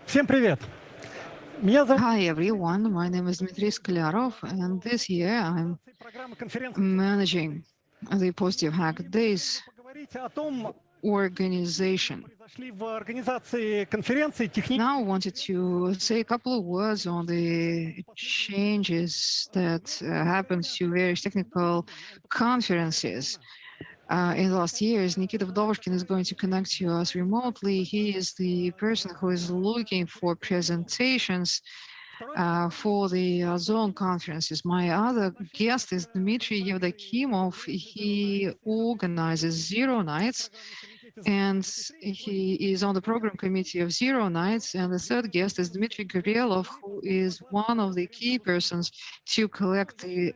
Всем привет! Меня зовут Hi everyone, my name is Dmitry Sklyarov, and this year I'm программы конференции managing the Positive Hack Days поговорить о том, organization. произошли в организации конференции технические Now I wanted to say a couple of words on the changes that happened to various technical conferences. In the last years, Nikita Vdovshkin is going to connect to us remotely. He is the person who is looking for presentations for the zone conferences. My other guest is Dmitry Yevdokimov. He organizes Zero Nights, and he is on the program committee of Zero Nights. And the third guest is Dmitry Gorelov, who is one of the key persons to collect the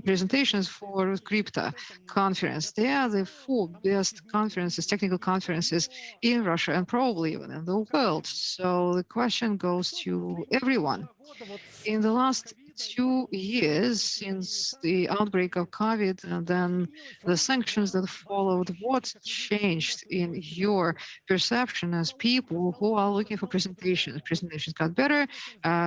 presentations for Crypto conference. They are the four best conferences, technical conferences in Russia and probably even in the world. So the question goes to everyone. In the last 2 years, since the outbreak of COVID and then the sanctions that followed, what changed in your perception as people who are looking for presentations? Presentations got better,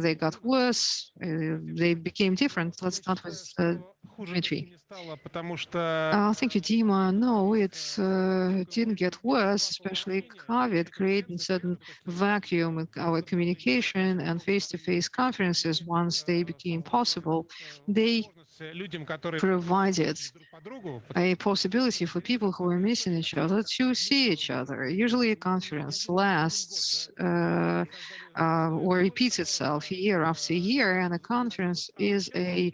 they got worse, they became different. Let's start with Dmitry. Thank you, Dima. No, it didn't get worse, especially COVID created certain vacuum in our communication and face-to-face conferences. Once they became possible, they provided a possibility for people who are missing each other to see each other. Usually a conference lasts or repeats itself year after year, and a conference is a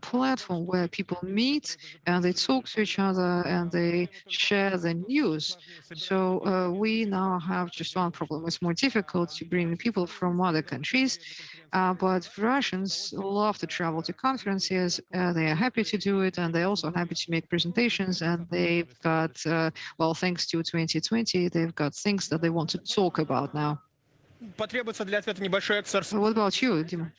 platform where people meet and they talk to each other and they share the news. So we now have just one problem. It's more difficult to bring people from other countries, but Russians love to travel to conferences. They are happy to do it, and they're also happy to make presentations. And they've got, well, thanks to 2020, they've got things that they want to talk about now. What about you, Dima?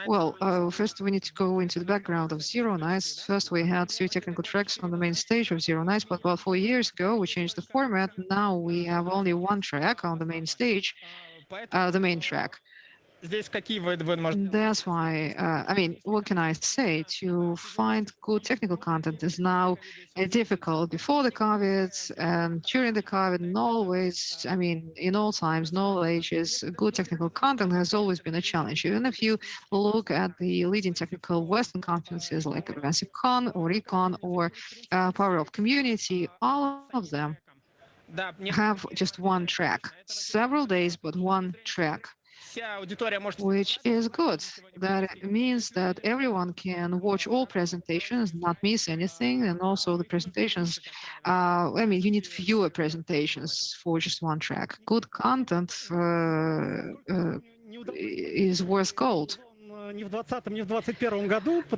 Well, first we need to go into the background of Zero Nights. First, we had 2 technical tracks on the main stage of Zero Nights, but about 4 years ago, we changed the format. Now we have only 1 track on the main stage, the main track. That's why, I mean, what can I say? To find good technical content is now difficult. Before the COVID and during the COVID, and always, I mean, in all times, in all ages, good technical content has always been a challenge. Even if you look at the leading technical Western conferences like Advanced Con or Recon or Power of Community, all of them have just 1 track, several days, but 1 track, which is good. That means that everyone can watch all presentations, not miss anything, and also the presentations, I mean, you need fewer presentations for just 1 track. Good content is worth gold.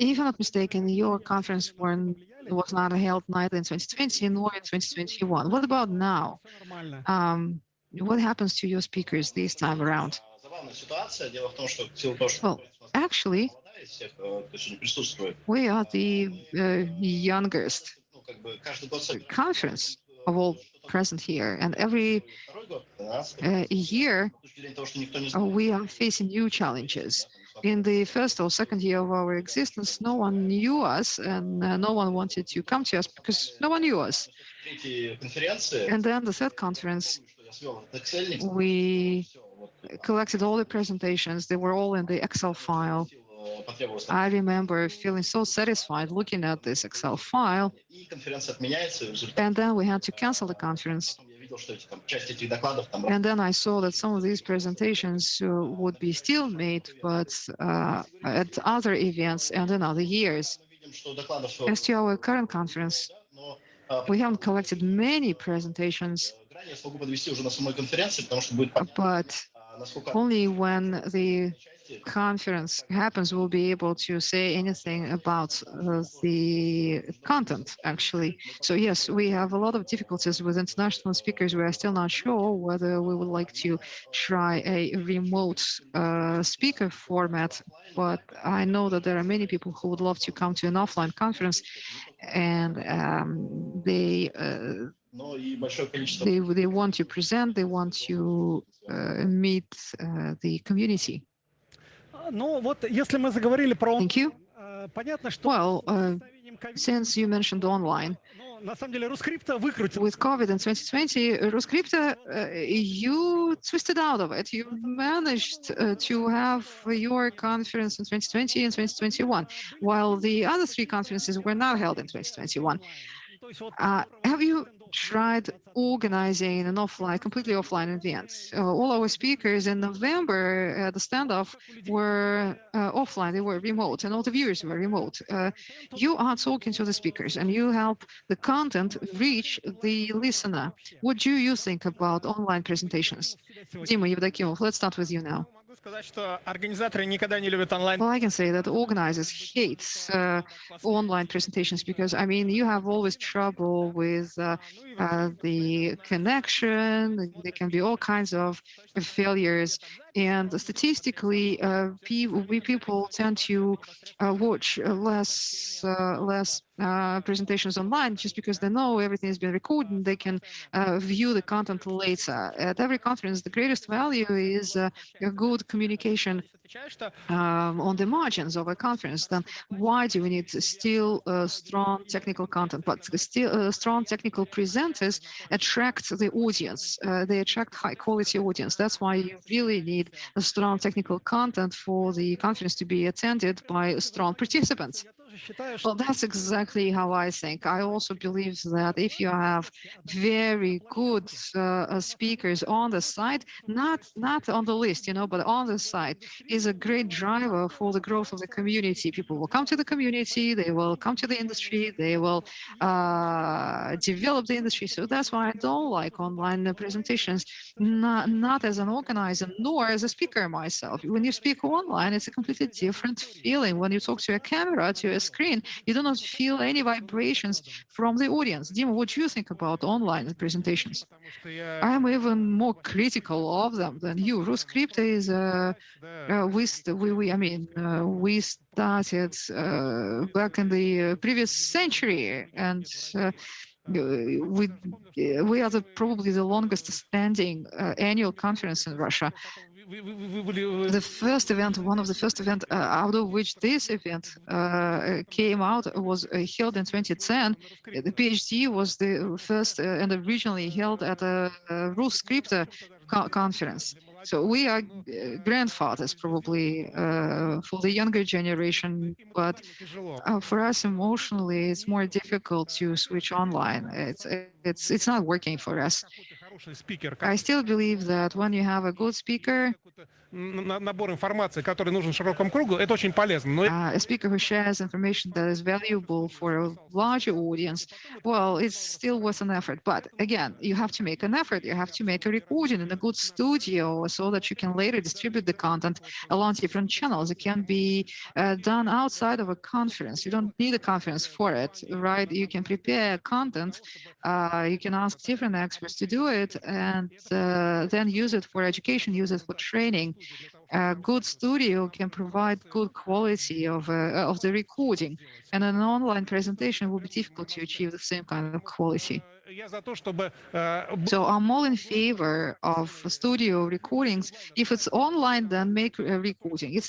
If I'm not mistaken, your conference was not held neither in 2020 nor in 2021. What about now? What happens to your speakers this time around? Well, actually, we are the youngest conference of all present here, and every year we are facing new challenges. In the first or second year of our existence, no one knew us, and no one wanted to come to us because no one knew us. And then the third conference, we collected all the presentations. They were all in the Excel file. I remember feeling so satisfied looking at this Excel file. And then we had to cancel the conference. And then I saw that some of these presentations would be still made, but at other events and in other years. As to our current conference, we haven't collected many presentations, but only when the conference happens, we'll be able to say anything about the content, actually. So yes, we have a lot of difficulties with international speakers. We are still not sure whether we would like to try a remote speaker format, but I know that there are many people who would love to come to an offline conference, and they They want to present, they want to meet the community. Ну вот, если мы заговорили про Thank you. понятно, что Well, с появлением ковида, since you mentioned online, ну, на самом деле Рускрипта выкрутил. with COVID in 2020, Ruscripta, you twisted out of it. You managed to have your conference in 2020 and 2021, while the other three conferences were not held in 2021. То есть вот Have you tried organizing an offline, completely offline event? All our speakers in November at the standoff were offline, they were remote, and all the viewers were remote. You are talking to the speakers and you help the content reach the listener. What do you think about online presentations? Dima Yevdokimov, let's start with you now. Могу сказать, что организаторы никогда не любят онлайн. Well, I can say that organizers hate online presentations because, I mean, you have always trouble with the connection. There can be all kinds of failures. And statistically, people tend to watch less presentations online just because they know everything has been recorded and they can view the content later. At every conference, the greatest value is a good communication on the margins of a conference. Then why do we need still strong technical content? But still strong technical presenters attract the audience. They attract high quality audience. That's why you really need a strong technical content for the conference to be attended by strong participants. Well, that's exactly how I think. I also believe that if you have very good speakers on the site, not on the list, but on the site, is a great driver for the growth of the community. People will come to the community, they will come to the industry, they will develop the industry. So that's why I don't like online presentations, not as an organizer, nor as a speaker myself. When you speak online, it's a completely different feeling. When you talk to a camera, to a screen, you do not feel any vibrations from the audience. Dima, what do you think about online presentations? I am even more critical of them than you. Ruscripta is we started back in the previous century, and we are probably the longest standing annual conference in Russia. The first event, one of the first events out of which this event came out was held in 2010. The PhD was the first and originally held at a Ruscripta conference. So we are grandfathers probably for the younger generation, but for us emotionally, it's more difficult to switch online. It's not working for us. I still believe that when you have a good speaker, Набор информации, который нужен широкому кругу, это очень полезно. a speaker who shares information that is valuable for a larger audience, well, it's still worth an effort. But again, you have to make an effort. You have to make a recording in a good studio so that you can later distribute the content along different channels. It can be done outside of a conference. You don't need a conference for it, right? You can prepare content. You can ask different experts to do it and then use it for education, use it for training. A good studio can provide good quality of the recording, and an online presentation will be difficult to achieve the same kind of quality. So I'm all in favor of studio recordings. If it's online, then make a recording. It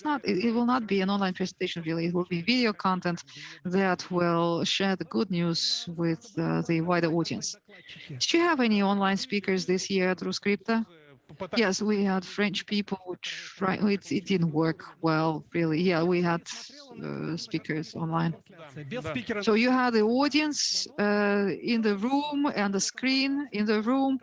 will not be an online presentation, really. It will be video content that will share the good news with the wider audience. Did you have any online speakers this year at Ruscripta? Yes, we had French people who tried. It didn't work well, really. Yeah, we had speakers online. So you had the audience in the room and the screen in the room.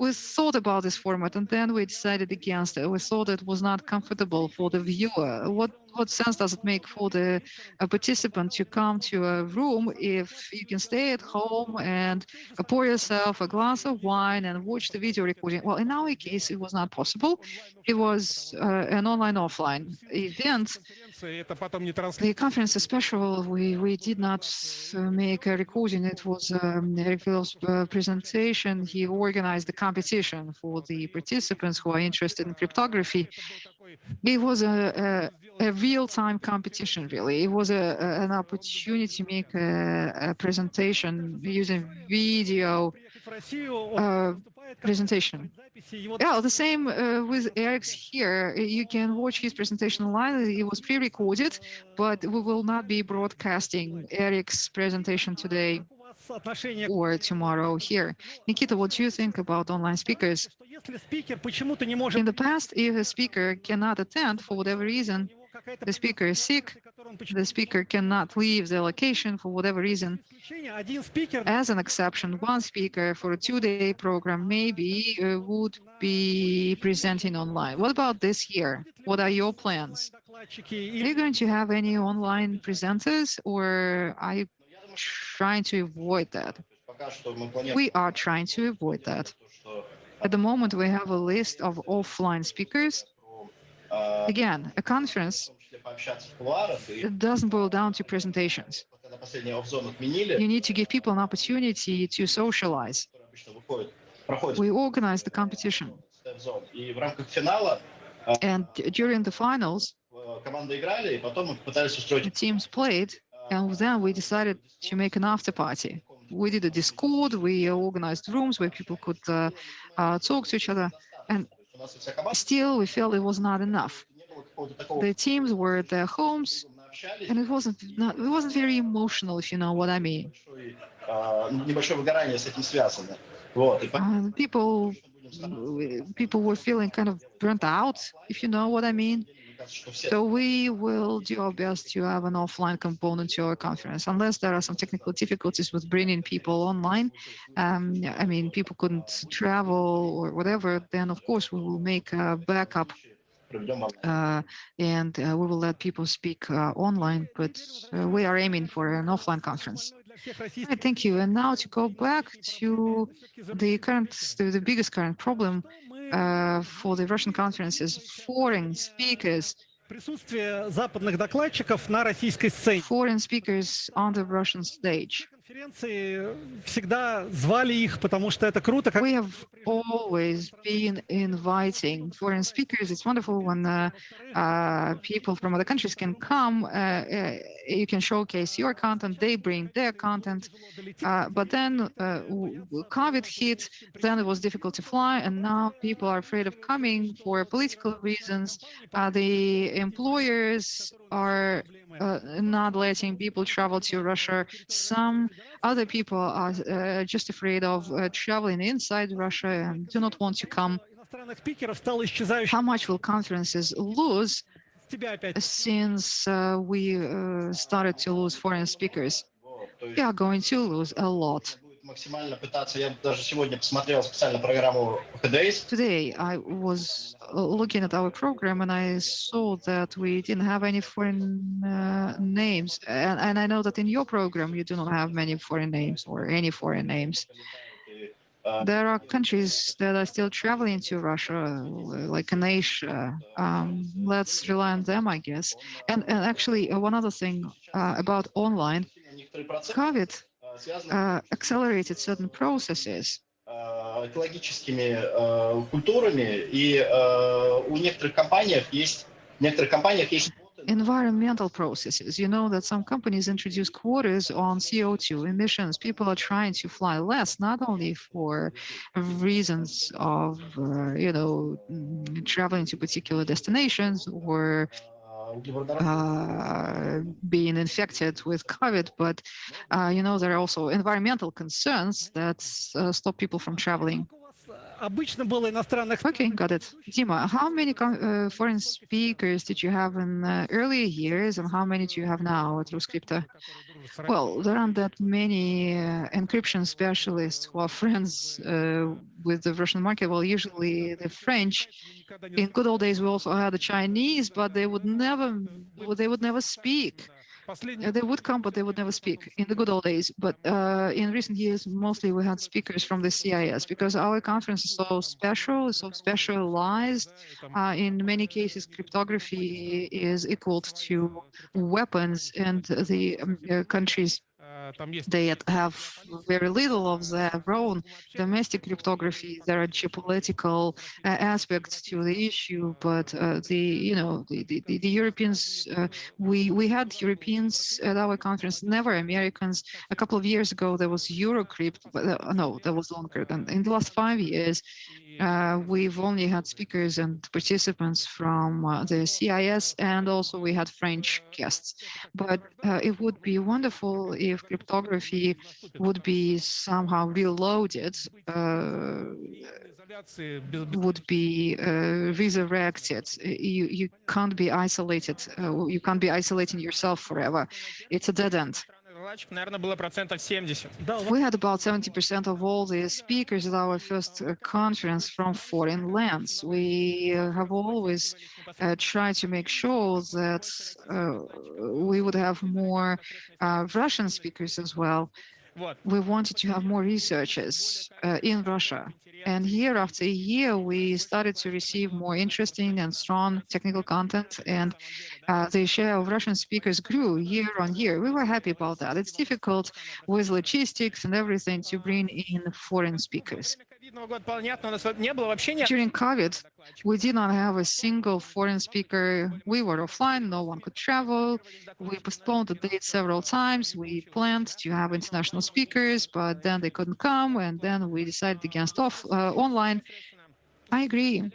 We thought about this format and then we decided against it. We thought it was not comfortable for the viewer. What sense does it make for the participant to come to a room if you can stay at home and pour yourself a glass of wine and watch the video recording? Well, in our case, it was not possible. It was an online-offline event. The conference is special. We did not make a recording. It was Eric Will's presentation. He organized the competition for the participants who are interested in cryptography. It was a real-time competition, really. It was an opportunity to make a presentation using video presentation. Yeah, the same with Eric's here. You can watch his presentation online. It was pre-recorded, but we will not be broadcasting Eric's presentation today or tomorrow here. Nikita, what do you think about online speakers? In the past, if a speaker cannot attend for whatever reason, the speaker is sick, the speaker cannot leave the location for whatever reason. As an exception, one speaker for a 2-day program maybe would be presenting online. What about this year? What are your plans? Are you going to have any online presenters, or are you trying to avoid that? We are trying to avoid that. At the moment, we have a list of offline speakers. Again, a conference, it doesn't boil down to presentations. You need to give people an opportunity to socialize. We organize the competition. And during the finals, the teams played, and then we decided to make an after party. We did a Discord, we organized rooms where people could talk to each other, and still we felt it was not enough. The teams were at their homes, and it wasn't very emotional, if you know what I mean. People were feeling kind of burnt out, if you know what I mean. So we will do our best to have an offline component to our conference, unless there are some technical difficulties with bringing people online. I mean, people couldn't travel or whatever, then of course we will make a backup and we will let people speak online, but we are aiming for an offline conference. Right, thank you. And now to go back to the biggest current problem for the Russian conferences, foreign speakers. Foreign speakers on the Russian stage. We have always been inviting foreign speakers. It's wonderful when people from other countries can come. You can showcase your content, they bring their content. But then COVID hit, then it was difficult to fly, and now people are afraid of coming for political reasons. The employers are not letting people travel to Russia. Some other people are just afraid of traveling inside Russia and do not want to come. How much will conferences lose since we started to lose foreign speakers? We are going to lose a lot. Today, I was looking at our program and I saw that we didn't have any foreign names. And I know that in your program, you do not have many foreign names or any foreign names. There are countries that are still traveling to Russia, like in Asia. Let's rely on them, I guess. And actually, one other thing about online, COVID accelerated certain processes. Environmental processes. You know that some companies introduce quotas on CO2 emissions. People are trying to fly less, not only for reasons of, traveling to particular destinations or being infected with COVID, but there are also environmental concerns that stop people from traveling. Okay, got it. Dima, how many foreign speakers did you have in earlier years, and how many do you have now at Ruscripta? Well, there aren't that many encryption specialists who are friends with the Russian market. Well, usually the French. In good old days, we also had the Chinese, but they would never speak. They would come, but they would never speak in the good old days. But in recent years, mostly we had speakers from the CIS because our conference is so special, so specialized. In many cases, cryptography is equal to weapons, and the countries They have very little of their own domestic cryptography. There are geopolitical aspects to the issue, but the Europeans, we had Europeans at our conference, never Americans. A couple of years ago, there was Eurocrypt, but no, that was longer than in the last 5 years. We've only had speakers and participants from the CIS, and also we had French guests. But it would be wonderful if cryptography would be somehow reloaded, would be resurrected. You can't be isolated. You can't be isolating yourself forever. It's a dead end. We had about 70% of all the speakers at our first conference from foreign lands. We have always tried to make sure that we would have more Russian speakers as well. We wanted to have more researchers in Russia. And year after year, we started to receive more interesting and strong technical content, and the share of Russian speakers grew year on year. We were happy about that. It's difficult with logistics and everything to bring in foreign speakers. During COVID, we did not have a single foreign speaker. We were offline, no one could travel. We postponed the date several times. We planned to have international speakers, but then they couldn't come, and then we decided against online. I agree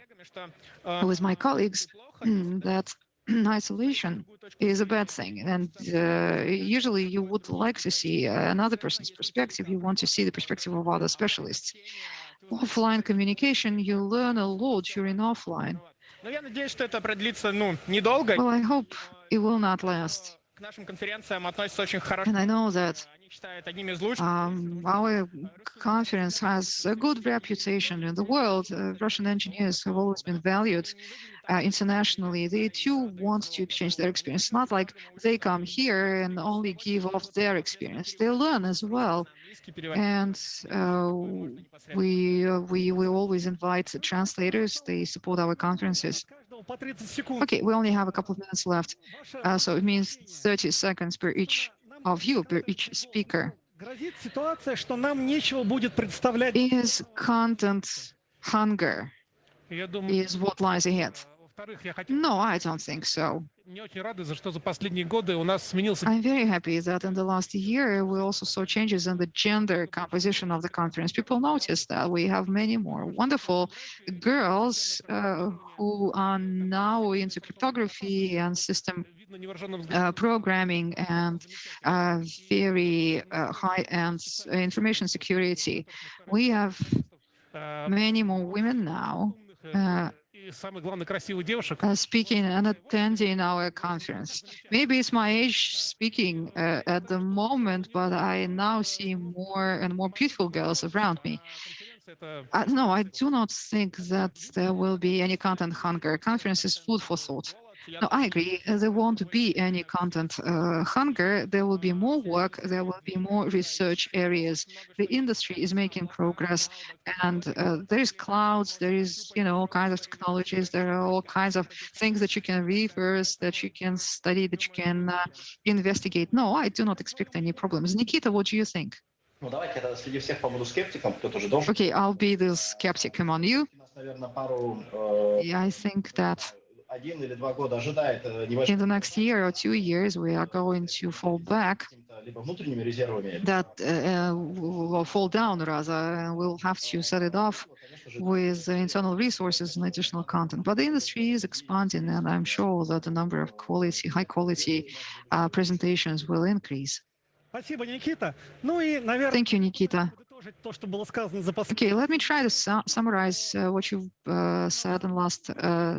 with my colleagues that isolation is a bad thing, and usually you would like to see another person's perspective. You want to see the perspective of other specialists. Offline communication, you learn a lot during offline. Well, I hope it will not last. And I know that our conference has a good reputation in the world. Russian engineers have always been valued internationally. They too want to exchange their experience. Not like they come here and only give off their experience. They learn as well. And we always invite translators. They support our conferences. Okay, we only have a couple of minutes left. So it means 30 seconds per each of you, per each speaker. Is content hunger is what lies ahead? No, I don't think so. I'm very happy that in the last year, we also saw changes in the gender composition of the conference. People noticed that we have many more wonderful girls who are now into cryptography and system programming and very high-end information security. We have many more women now speaking and attending our conference. Maybe it's my age speaking at the moment, but I now see more and more beautiful girls around me. No, I do not think that there will be any content hunger. Conference is food for thought. No, I agree. There won't be any content hunger. There will be more work. There will be more research areas. The industry is making progress, and there is clouds. There is, all kinds of technologies. There are all kinds of things that you can reverse, that you can study, that you can investigate. No, I do not expect any problems. Nikita, what do you think? Okay, I'll be the skeptic among you. Yeah, I think that in the next year or 2 years, we are going to fall back, will fall down rather, and we'll have to set it off with internal resources and additional content. But the industry is expanding, and I'm sure that the number of high quality presentations will increase. Thank you, Nikita. Okay, let me try to summarize what you've said in the last,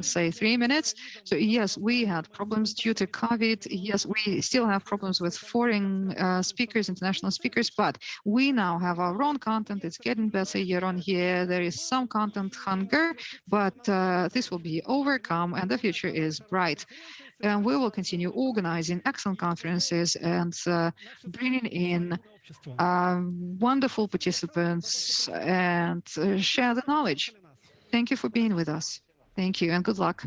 say, 3 minutes. So yes, we had problems due to COVID. Yes, we still have problems with foreign speakers, international speakers, but we now have our own content. It's getting better year on year. There is some content hunger, but this will be overcome and the future is bright. And we will continue organizing excellent conferences and bringing in wonderful participants and share the knowledge. Thank you for being with us. Thank you and good luck.